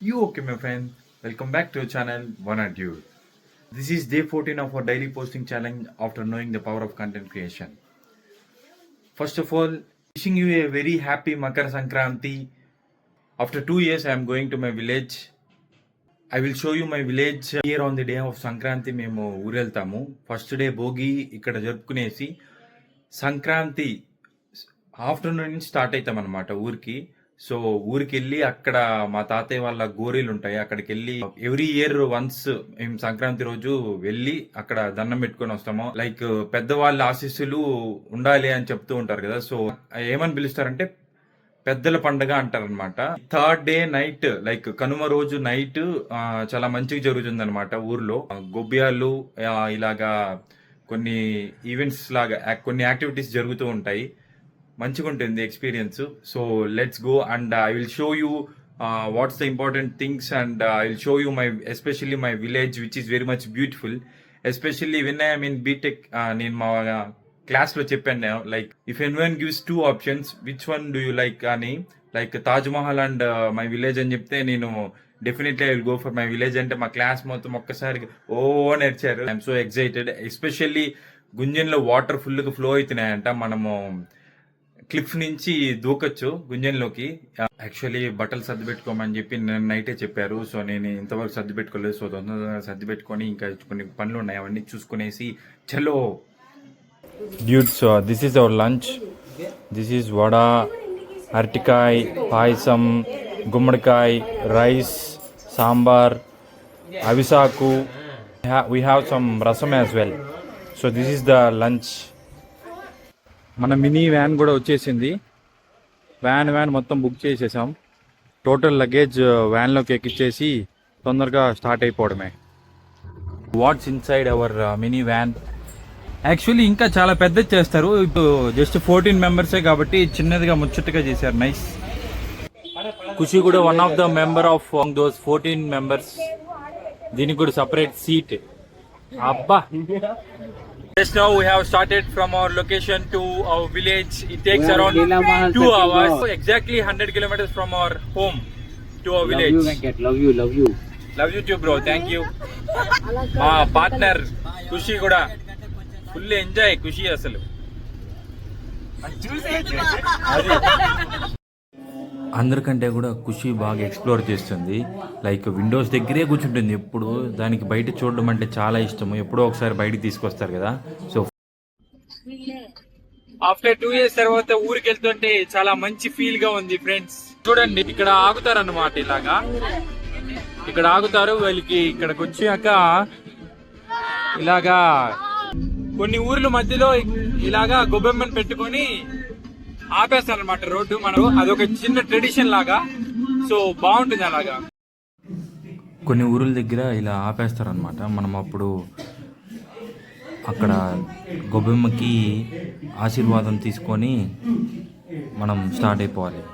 You okay, my friend? Welcome back to your channel, One at You. This is day 14 of our daily posting challenge after knowing the power of content creation. First of all, wishing you a very happy Makar Sankranti. After 2 years, I am going to my village. I will show you my village here on the day of Sankranti. మేము ఊరెళ్తాము. First day Bhogi ఇక్కడ జరుపుకునేసి Sankranti afternoon నుంచి start అవుతాం అనమాట ఊరికి. So ఊరికెళ్ళి అక్కడ మా తాతయ్య వాళ్ళ గోరీలు ఉంటాయి. అక్కడికెళ్ళి ఎవ్రీ ఇయర్ వన్స్ మేము సంక్రాంతి రోజు వెళ్ళి అక్కడ దండం పెట్టుకొని వస్తాము. లైక్ పెద్దవాళ్ళ ఆశీస్సులు ఉండాలి అని చెప్తూ ఉంటారు కదా. సో ఏమని పిలుస్తారంటే పెద్దల పండగ అంటారనమాట. Third day night like Kanuma రోజు నైట్ చాలా మంచిగా జరుగుతుంది అనమాట ఊర్లో. గొబ్బియాలు ఇలాగా కొన్ని ఈవెంట్స్ లాగా కొన్ని యాక్టివిటీస్ జరుగుతూ ఉంటాయి. మంచిగా ఉంటుంది experience. So let's go and I will show you what's the important things and I will show you my especially my village which is very much beautiful. Especially when I mean BTech నేను మా క్లాస్లో చెప్పాను like if anyone gives two options which one do you like అని, like Taj Mahal and my village అని చెప్తే నేను definitely I will go for my village అంటే మా క్లాస్ మొత్తం ఒక్కసారి ఓ నేర్చారు. I'm so excited. ఎస్పెషల్లీ గుంజన్లో వాటర్ ఫుల్గా ఫ్లో అవుతున్నాయంట. మనము క్లిఫ్ నుంచి దూకొచ్చు గుంజన్లోకి. యాక్చువల్లీ బట్టలు సర్ది పెట్టుకోమని చెప్పి నైటే చెప్పారు. సో నేను ఇంతవరకు సర్ది పెట్టుకోలేదు. సో తొందరగా సర్ది పెట్టుకొని ఇంకా కొన్ని పనులు ఉన్నాయి అవన్నీ చూసుకునేసి చలో dudes. This is our lunch. This is vada, అరటికాయ పాయసం, గుమ్మడికాయ, రైస్, సాంబార్, అవిసాకు. We have some rasam as well. So this is the lunch. మన మినీ వ్యాన్ కూడా వచ్చేసింది. వ్యాన్ మొత్తం బుక్ చేసేసాం. టోటల్ లగేజ్ వ్యాన్లోకి ఎక్కిచ్చేసి తొందరగా స్టార్ట్ అయిపోవడమే. What's inside our mini van. Actually ఇంకా చాలా పెద్దది చేస్తారు. ఇప్పుడు జస్ట్ 14 మెంబర్సే కాబట్టి చిన్నదిగా ముచ్చటగా చేశారు. నైస్. ఖుషి కూడా one of the member of those 14 members. దీనికి కూడా సపరేట్ సీట్. అబ్బా. Just now we have started from our location to our village. It takes around 2 hours. Exactly 100 kilometers from our home to our village. Love you, Venkat. Love you. Love you too, bro. Thank you. మా partner ఖుషి కూడా full enjoy. ఖుషి అసలు అందరికంటే కూడా ఖుషి బాగా explore చేస్తుంది. Like Windows దగ్గరే కూర్చుంటుంది ఎప్పుడు. దానికి బయట చూడడం అంటే చాలా ఇష్టము. ఎప్పుడో ఒకసారి బయటికి తీసుకొస్తారు కదా. సో ఆఫ్టర్ 2 years తర్వాత ఊరికి వెళ్తుంటే చాలా మంచి ఫీల్ గా ఉంది ఫ్రెండ్స్. చూడండి ఇక్కడ ఆగుతారు అన్నమాట. ఇలాగా ఇక్కడ ఆగుతారు. వీళ్ళకి ఇక్కడికి వచ్చాక ఇలాగా కొన్ని ఊర్ల మధ్యలో ఇలాగా గొబ్బెమ్మని పెట్టుకొని ఆపేస్తారు అనమాట రోడ్డు. మనం అదొక చిన్న ట్రెడిషన్ లాగా. సో బాగుంటుంది అలాగా. కొన్ని ఊరుల దగ్గర ఇలా ఆపేస్తారు అనమాట. మనం అప్పుడు అక్కడ గొబ్బెమ్మకి ఆశీర్వాదం తీసుకొని మనం స్టార్ట్ అయిపోవాలి.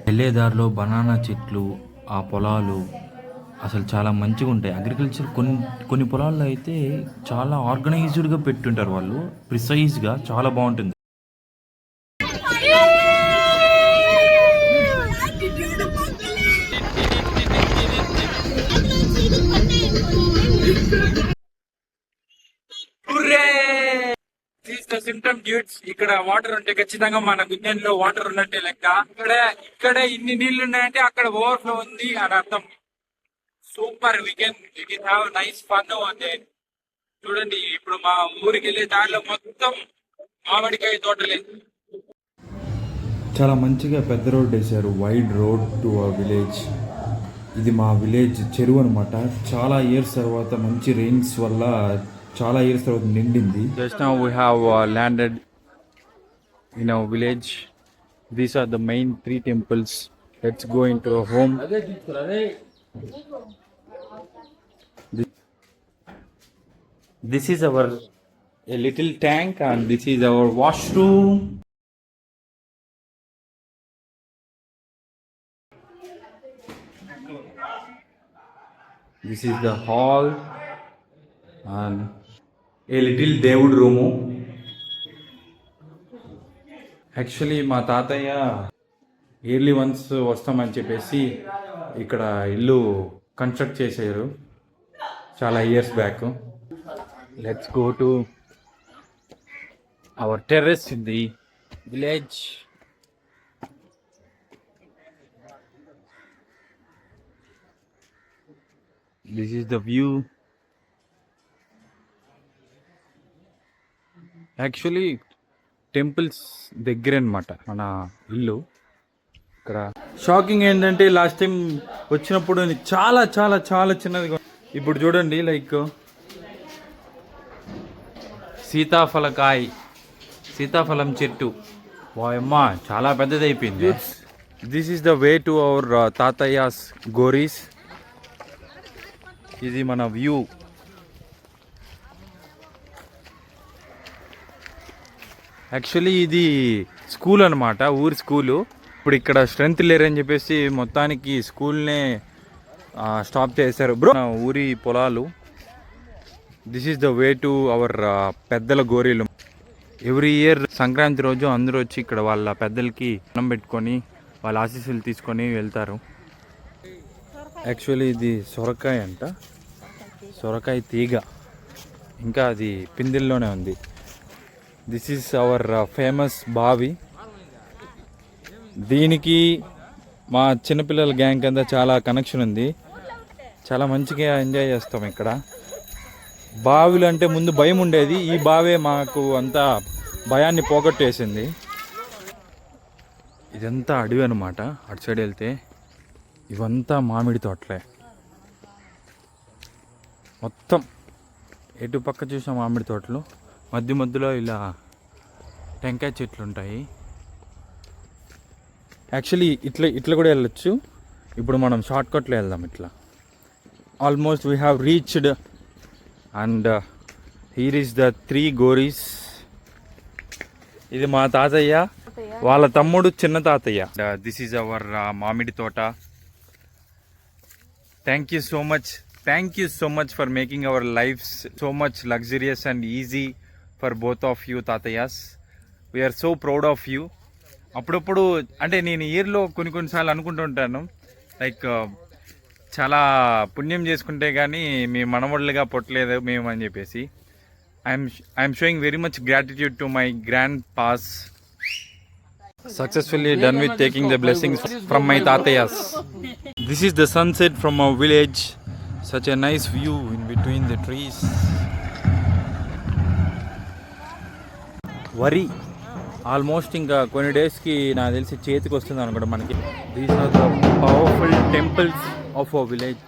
వెళ్ళేదారిలో బనానా చెట్లు, ఆ పొలాలు అసలు చాలా మంచిగా ఉంటాయి. అగ్రికల్చర్ కొన్ని పొలాల్లో అయితే చాలా ఆర్గనైజ్డ్గా పెట్టుంటారు వాళ్ళు, ప్రిసైజ్గా. చాలా బాగుంటుంది. ఇక్కడ వాటర్ ఉంటే ఖచ్చితంగా మన గుంజన్లో వాటర్ ఉన్నట్టే లెక్క. ఇక్కడే ఇన్ని నీళ్లు ఉన్నాయంటే అక్కడ ఓవర్ఫ్లో ఉంది అని అర్థం. Super. We can have nice fun అంటే. చూడండి ఇప్పుడు మా ఊరికి వెళ్ళే దారిలో మొత్తం మామిడికాయ తోటలే. చాలా మంచిగా పెద్ద రోడ్ వేశారు. Wide road to our village. ఇది మా విలేజ్ చెరువు అనమాట. చాలా ఇయర్స్ తర్వాత మంచి రెయిన్స్ వల్ల చాలా ఇయర్స్ తర్వాత నిండింది. Just now we have landed in our village. These are the main 3 temples. Let's go into home. This is our a little tank and this is our washroom. This is the hall and a little దేవుడు room. Actually మా తాతయ్య yearly once వస్తామని చెప్పేసి ఇక్కడ ఇల్లు construct చేశారు చాలా years back. Let's go to our terrace in the village. This is the view. Actually temples దగ్గర అనమాట మన ఇల్లు. ఇక్కడ షాకింగ్ ఏంటంటే లాస్ట్ టైం వచ్చినప్పుడు చాలా చాలా చాలా చిన్నదిగా, ఇప్పుడు చూడండి లైక్ సీతాఫలం చెట్టు వాయమ్మ చాలా పెద్దది అయిపోయింది. This is the way to our తాతయ్యాస్ గోరీస్. ఇది మన వ్యూ. యాక్చువల్లీ ఇది స్కూల్ అనమాట, ఊరి స్కూలు. ఇప్పుడు ఇక్కడ స్ట్రెంత్ లేరని చెప్పేసి మొత్తానికి స్కూల్నే స్టాప్ చేశారు బ్రో. ఊరి పొలాలు. This is the way to hour పెద్దల గోరీలు. ఎవ్రీ ఇయర్ సంక్రాంతి రోజు అందరూ వచ్చి ఇక్కడ వాళ్ళ పెద్దలకి అన్నం పెట్టుకొని వాళ్ళ ఆశీస్సులు తీసుకొని వెళ్తారు. యాక్చువల్లీ ఇది సొరకాయ అంట, సొరకాయ తీగ, ఇంకా అది పిందెల్లోనే ఉంది. దిస్ ఈస్ అవర్ ఫేమస్ బావి. దీనికి మా చిన్నపిల్లల గ్యాంగ్ కింద చాలా కనెక్షన్ ఉంది. చాలా మంచిగా ఎంజాయ్ చేస్తాం ఇక్కడ. బావిలు అంటే ముందు భయం ఉండేది, ఈ బావే మాకు అంతా భయాన్ని పోగొట్టేసింది. ఇదంతా అడవి అనమాట. అటు సైడ్ వెళ్తే ఇవంతా మామిడి తోటలే మొత్తం. ఎటు పక్క చూసిన మామిడి తోటలు, మధ్య మధ్యలో ఇలా టెంకాయ చెట్లు ఉంటాయి. యాక్చువల్లీ ఇట్లా కూడా వెళ్ళొచ్చు. ఇప్పుడు మనం షార్ట్ కట్లో వెళ్దాం ఇట్లా. Almost we have reached and here is the 3 గోరీస్. ఇది మా తాతయ్య, వాళ్ళ తమ్ముడు చిన్న తాతయ్య. దిస్ ఈజ్ అవర్ మామిడి తోట. Thank you so much for making our lifes so much luxurious and easy for both of you తాతయ్యాస్. We're so proud of you. అప్పుడప్పుడు అంటే నేను ఇయర్లో కొన్నిసార్లు అనుకుంటుంటాను లైక్ చాలా పుణ్యం చేసుకుంటే కానీ మీ మనవళ్ళుగా పుట్టలేదు మేము అని చెప్పేసి. I'm showing very much gratitude to my grandpas. Successfully done with taking the blessings from my తాతయ్యాస్. This is the sunset from our village. Such a nice view in between the trees. వరి almost ఇంకా కొన్ని డేస్కి నాకు తెలిసి చేతికి వస్తుంది అనుకోండి మనకి. These are the powerful temples of our village.